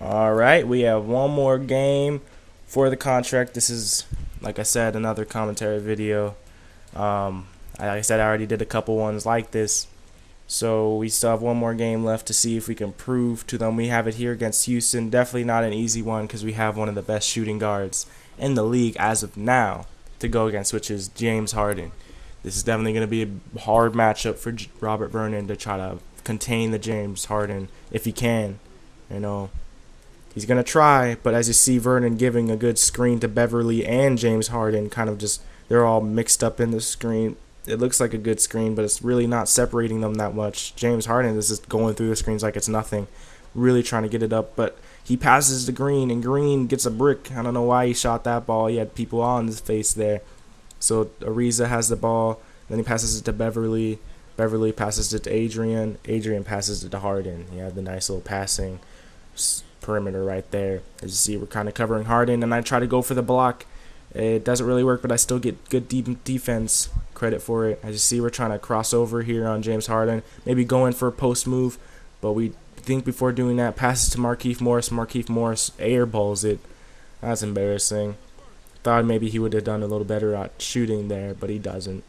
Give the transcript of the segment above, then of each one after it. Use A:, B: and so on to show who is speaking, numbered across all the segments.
A: All right, we have one more game for the contract. This is, like I said, another commentary video. Like I said, I already did a couple ones like this. So we still have one more game left to see if we can prove to them. We have it here against Houston. Definitely not an easy one because we have one of the best shooting guards in the league as of now to go against, which is James Harden. This is definitely going to be a hard matchup for Robert Vernon to try to contain the James Harden if he can. You know, he's going to try, but as you see Vernon giving a good screen to Beverly and James Harden, kind of just, they're all mixed up in the screen. It looks like a good screen, but it's really not separating them that much. James Harden is just going through the screens like it's nothing, really trying to get it up, but he passes to Green, and Green gets a brick. I don't know why he shot that ball. He had people on his face there. So Ariza has the ball, then he passes it to Beverly. Beverly passes it to Adrian. Adrian passes it to Harden. He had the nice little passing perimeter right there. As you see, we're kind of covering Harden, and I try to go for the block. It doesn't really work, but I still get good deep defense credit for it. As you see, we're trying to cross over here on James Harden, maybe go in for a post move, but we think before doing that, passes to Markieff Morris. Markieff Morris airballs it. That's embarrassing. Thought maybe he would have done a little better at shooting there, but he doesn't.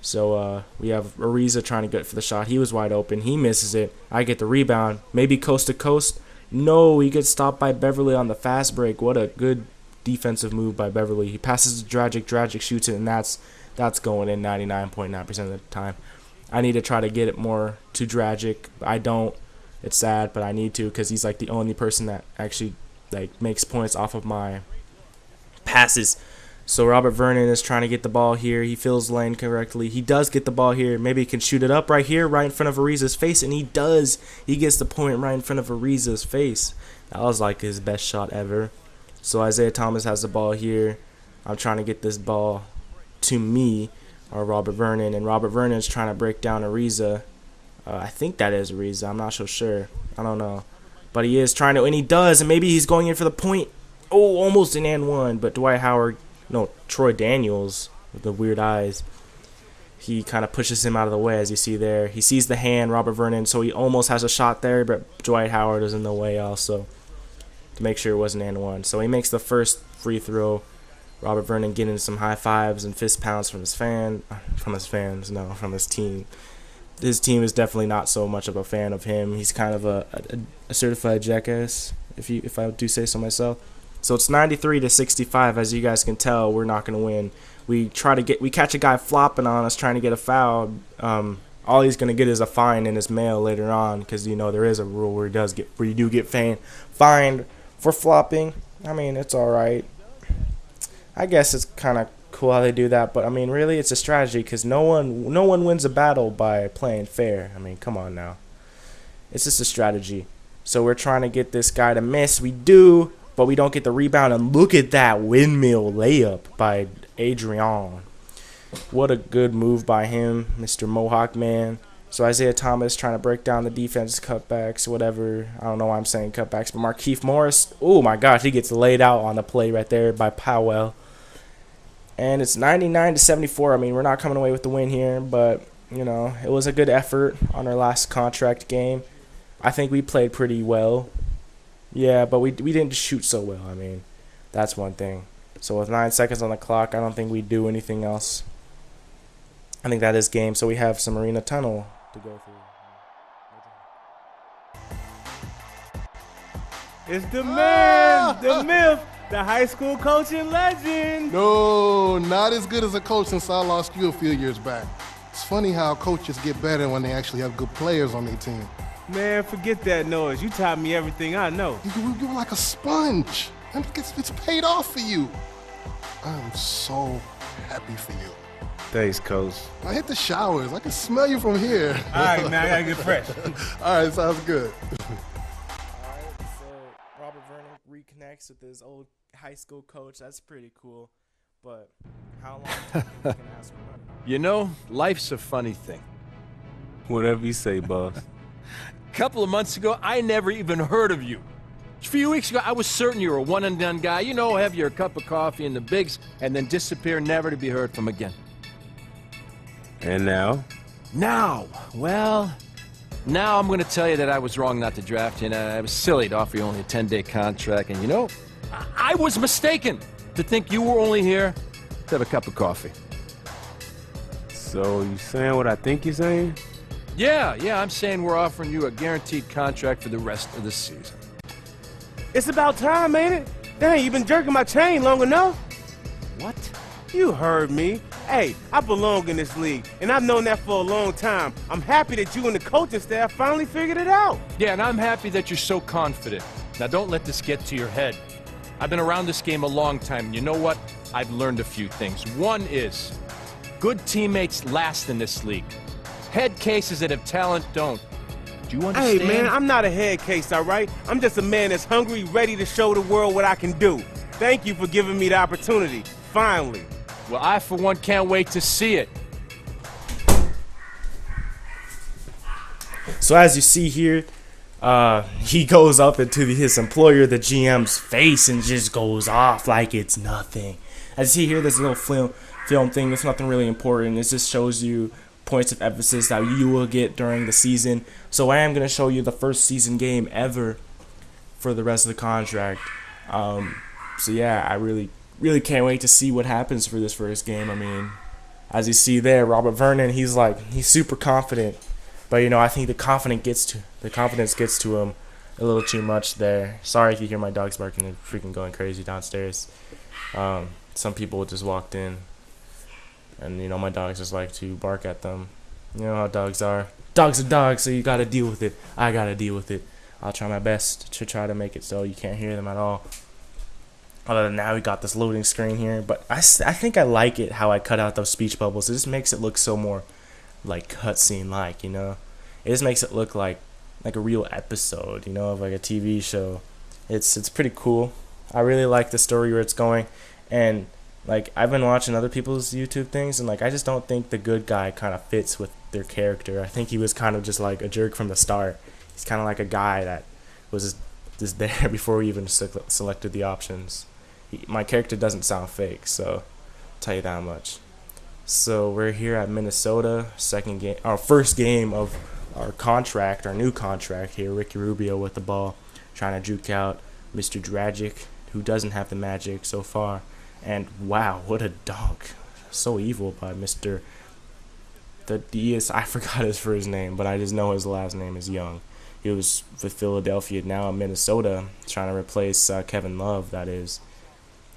A: So we have Ariza trying to get for the shot. He was wide open. He misses it. I get the rebound. Maybe coast to coast. No, he gets stopped by Beverly on the fast break. What a good defensive move by Beverly. He passes to Dragic. Dragic shoots it, and that's going in 99.9% of the time. I need to try to get it more to Dragic. I don't. It's sad, but I need to because he's like the only person that actually like makes points off of my passes. So Robert Vernon is trying to get the ball here. He fills the lane correctly. He does get the ball here. Maybe he can shoot it up right here, right in front of Ariza's face, and he does. He gets the point right in front of Ariza's face. That was like his best shot ever. So Isaiah Thomas has the ball here. I'm trying to get this ball to me, or Robert Vernon, and Robert Vernon is trying to break down Ariza. I think that is Ariza. I'm not so sure. I don't know. But he is trying to, and he does, and maybe he's going in for the point. Oh, almost an and one, but Dwight Howard, no, Troy Daniels with the weird eyes, he kind of pushes him out of the way, as you see there. He sees the hand, Robert Vernon, so he almost has a shot there, but Dwight Howard is in the way also to make sure it wasn't and one. So he makes the first free throw. Robert Vernon getting some high fives and fist pounds from his from his team. His team is definitely not so much of a fan of him. He's kind of a certified jackass, if I do say so myself. So it's 93-65. As you guys can tell, we're not going to win. We catch a guy flopping on us trying to get a foul. All he's going to get is a fine in his mail later on, because you know there is a rule where you do get fined for flopping. I mean, it's all right. I guess it's kind of cool how they do that, but I mean, really, it's a strategy because no one wins a battle by playing fair. I mean, come on now. It's just a strategy. So we're trying to get this guy to miss. We do, but we don't get the rebound. And look at that windmill layup by Adrian. What a good move by him, Mr. Mohawk Man. So Isaiah Thomas trying to break down the defense, cutbacks, whatever. I don't know why I'm saying cutbacks, but Markieff Morris, oh my gosh, he gets laid out on the play right there by Powell. And it's 99-74. I mean, we're not coming away with the win here, but, you know, it was a good effort on our last contract game. I think we played pretty well. Yeah, but we didn't shoot so well. I mean, that's one thing. So with 9 seconds on the clock, I don't think we do anything else. I think that is game. So we have some Arena Tunnel to go through.
B: It's the man, the myth, the high school coaching legend.
C: No, not as good as a coach since I lost you a few years back. It's funny how coaches get better when they actually have good players on their team.
B: Man, forget that noise. You taught me everything I know.
C: You're like a sponge, and it's paid off for you. I'm so happy for you.
B: Thanks, Coach.
C: I hit the showers. I can smell you from here.
B: All right, man, I gotta get fresh.
C: All right, sounds good.
A: Alright, so Robert Vernon reconnects with his old high school coach. That's pretty cool. But how long do you think we can ask for money?
D: You know, life's a funny thing.
B: Whatever you say, boss.
D: A couple of months ago, I never even heard of you. A few weeks ago, I was certain you were a one-and-done guy. You know, have your cup of coffee in the bigs, and then disappear, never to be heard from again.
B: And now?
D: Now, well, Now I'm going to tell you that I was wrong not to draft you, and I was silly to offer you only a 10-day contract. And you know, I was mistaken to think you were only here to have a cup of coffee.
B: So you saying what I think you're saying?
D: Yeah, I'm saying we're offering you a guaranteed contract for the rest of the season.
B: It's about time, ain't it? Dang, you've been jerking my chain long enough.
D: What?
B: You heard me. Hey, I belong in this league, and I've known that for a long time. I'm happy that you and the coaching staff finally figured it out.
D: Yeah, and I'm happy that you're so confident. Now, don't let this get to your head. I've been around this game a long time, and you know what? I've learned a few things. One is, good teammates last in this league. Head cases that have talent don't. Do you understand?
B: Hey, man, I'm not a head case, all right? I'm just a man that's hungry, ready to show the world what I can do. Thank you for giving me the opportunity, finally.
D: Well, I, for one, can't wait to see it.
A: So as you see here, he goes up into his employer, the GM's face, and just goes off like it's nothing. As you see here, this little film thing, it's nothing really important. It just shows you points of emphasis that you will get during the season. So I am going to show you the first season game ever for the rest of the contract. So yeah, I really can't wait to see what happens for this first game. I mean, as you see there, Robert Vernon, he's super confident, but you know, I think the confidence gets to him a little too much there. Sorry if you hear my dogs barking, they're freaking going crazy downstairs. Some people just walked in, and you know, my dogs just like to bark at them. You know how dogs are. Dogs are dogs, so you gotta deal with it. I gotta deal with it. I'll try my best to try to make it so you can't hear them at all. Other than that, we got this loading screen here, but I think I like it how I cut out those speech bubbles. It just makes it look so more like cutscene like, you know. It just makes it look like a real episode, you know, of like a TV show. It's pretty cool. I really like the story where it's going, and like I've been watching other people's YouTube things, and like I just don't think the good guy kind of fits with their character. I think he was kind of just like a jerk from the start. He's kind of like a guy that was just there before we even selected the options. My character doesn't sound fake, so I'll tell you that much. So we're here at Minnesota, first game of our contract, our new contract here. Ricky Rubio with the ball, trying to juke out Mr. Dragic, who doesn't have the magic so far. And wow, what a dunk! So evil by Mr. The DS. I forgot his first name, but I just know his last name is Young. He was with Philadelphia, now in Minnesota, trying to replace Kevin Love. That is.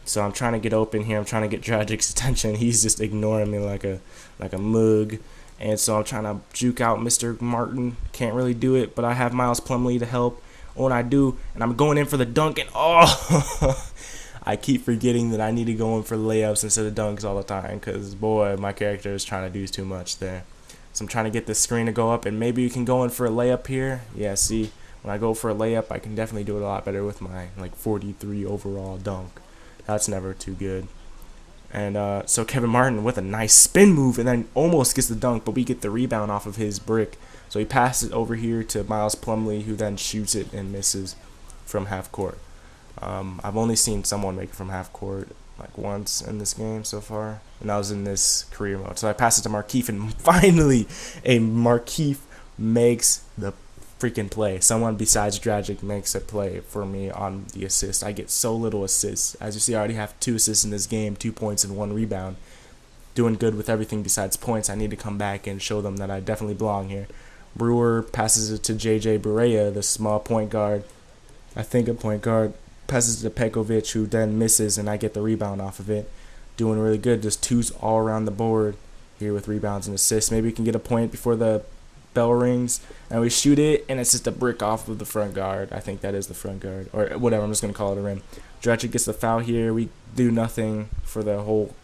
A: So I'm trying to get open here. I'm trying to get Dragic's attention. He's just ignoring me like a mug. And so I'm trying to juke out Mr. Martin. Can't really do it, but I have Miles Plumlee to help when I do. And I'm going in for the dunk, and oh, I keep forgetting that I need to go in for layups instead of dunks all the time, because boy, my character is trying to do too much there. So I'm trying to get the screen to go up, and maybe you can go in for a layup here. Yeah, see, when I go for a layup, I can definitely do it a lot better with my 43 overall dunk. That's never too good. And so Kevin Martin with a nice spin move, and then almost gets the dunk, but we get the rebound off of his brick. So he passes it over here to Miles Plumlee, who then shoots it and misses from half court. I've only seen someone make it from half court like once in this game so far, and that was in this career mode. So I pass it to Markieff, and finally a Markieff makes the freaking play. Someone besides Dragic makes a play for me on the assist. I get so little assists. As you see, I already have 2 assists in this game, 2 points and 1 rebound. Doing good with everything besides points. I need to come back and show them that I definitely belong here. Brewer passes it to JJ Barea, the small point guard. I think a point guard. Passes it to Pekovic, who then misses, and I get the rebound off of it. Doing really good. Just 2s all around the board here with rebounds and assists. Maybe we can get a point before the bell rings, and we shoot it, and it's just a brick off of the front guard. I think that is the front guard, or whatever. I'm just gonna call it a rim. Dragic gets the foul here. We do nothing for the whole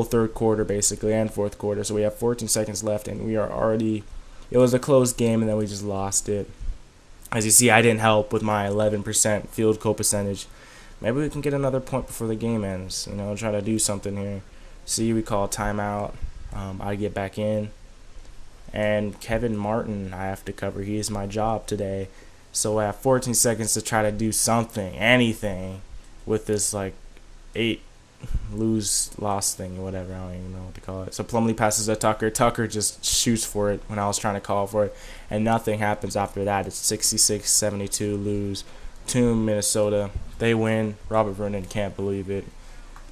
A: third quarter basically, and fourth quarter. So we have 14 seconds left, and we are already. It was a close game, and then we just lost it. As you see, I didn't help with my 11% field goal percentage. Maybe we can get another point before the game ends. You know, try to do something here. See, we call timeout. I get back in. And Kevin Martin, I have to cover. He is my job today. So I have 14 seconds to try to do something, anything, with this 8 lose-loss thing or whatever. I don't even know what to call it. So Plumlee passes to Tucker. Tucker just shoots for it when I was trying to call for it, and nothing happens after that. It's 66-72, lose to Minnesota. They win. Robert Vernon can't believe it.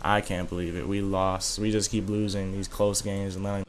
A: I can't believe it. We lost. We just keep losing these close games and letting